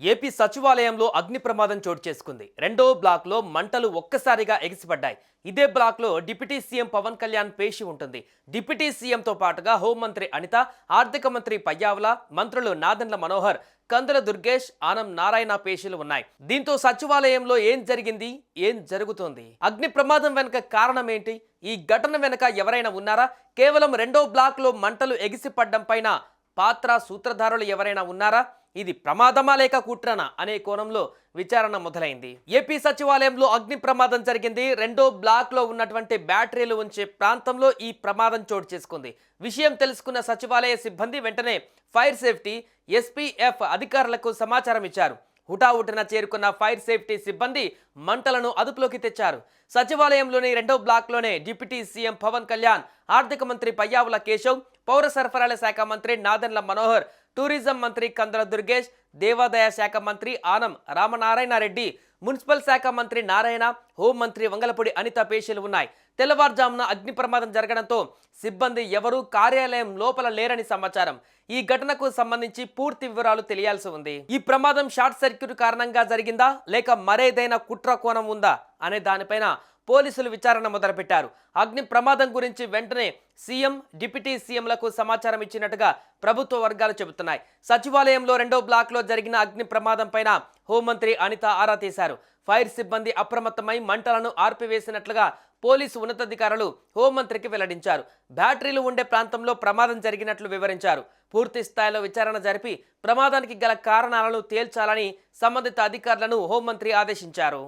AP సచివాలయంలో అగ్ని ప్రమాదం చోటు చేసుకుంది. రెండో బ్లాక్లో మంటలు ఒక్కసారిగా ఎగిసిపడ్డాయి. ఇదే బ్లాక్లో డిప్యూటీ సీఎం పవన్ కళ్యాణ్ పేషి ఉంటుంది. డిప్యూటీ సీఎంతో పాటుగా హోంమంత్రి అనిత, ఆర్థిక మంత్రి పయ్యావుల, మంత్రులు నాదెండ్ల మనోహర్, కందుల దుర్గేష్, ఆనం నారాయణ పేషీలు ఉన్నాయి. దీంతో సచివాలయంలో ఏం జరిగింది, ఏం జరుగుతోంది, అగ్ని ప్రమాదం వెనుక కారణం ఏంటి, ఈ ఘటన వెనుక ఎవరైనా ఉన్నారా, కేవలం రెండో బ్లాక్లో మంటలు ఎగిసిపడ్డం పైన పాత్ర సూత్రధారులు ఎవరైనా ఉన్నారా, ఇది ప్రమాదమా లేక కుట్రనా అనే కోణంలో విచారణ మొదలైంది. ఏపీ సచివాలయంలో అగ్ని ప్రమాదం జరిగింది. రెండో బ్లాక్ లో ఉన్నటువంటి బ్యాటరీలు ఉంచే ప్రాంతంలో ఈ ప్రమాదం చోటు చేసుకుంది. విషయం తెలుసుకున్న సచివాలయ సిబ్బంది వెంటనే ఫైర్ సేఫ్టీ, ఎస్పీఎఫ్ అధికారులకు సమాచారం ఇచ్చారు. హుటాహుటిన చేరుకున్న ఫైర్ సేఫ్టీ సిబ్బంది మంటలను అదుపులోకి తెచ్చారు. సచివాలయంలోని రెండో బ్లాక్లోనే డిప్యూటీ సీఎం పవన్ కళ్యాణ్, ఆర్థిక మంత్రి పయ్యావుల కేశవ్, పౌర సరఫరాల శాఖ మంత్రి నాదెండ్ల మనోహర్, టూరిజం మంత్రి కందుల దుర్గేష్, దేవాదాయ శాఖ మంత్రి ఆనం రామనారాయణ రెడ్డి, మున్సిపల్ శాఖ మంత్రి నారాయణ, హోంమంత్రి వంగలపూడి అనిత పేషీలు ఉన్నాయి. తెల్లవారుజామున అగ్ని ప్రమాదం జరగడంతో సిబ్బంది ఎవరూ కార్యాలయం లోపల లేరని సమాచారం. ఈ ఘటనకు సంబంధించి పూర్తి వివరాలు తెలియాల్సి ఉంది. ఈ ప్రమాదం షార్ట్ సర్క్యూట్ కారణంగా జరిగిందా లేక మరేదైనా కుట్ర కోణం ఉందా అనే దానిపైన పోలీసులు విచారణ మొదలుపెట్టారు. అగ్ని ప్రమాదం గురించి వెంటనే సీఎం, డిప్యూటీ సీఎంలకు సమాచారం ఇచ్చినట్టుగా ప్రభుత్వ వర్గాలు చెబుతున్నాయి. సచివాలయంలో రెండో బ్లాక్లో జరిగిన అగ్ని ప్రమాదం పైన హోంమంత్రి అనిత ఆరా తీశారు. ఫైర్ సిబ్బంది అప్రమత్తమై మంటలను ఆర్పివేసినట్లుగా పోలీసు ఉన్నతాధికారులు హోంమంత్రికి వెల్లడించారు. బ్యాటరీలు ఉండే ప్రాంతంలో ప్రమాదం జరిగినట్లు వివరించారు. పూర్తి స్థాయిలో విచారణ జరిపి ప్రమాదానికి గల కారణాలను తేల్చాలని సంబంధిత అధికారులను హోంమంత్రి ఆదేశించారు.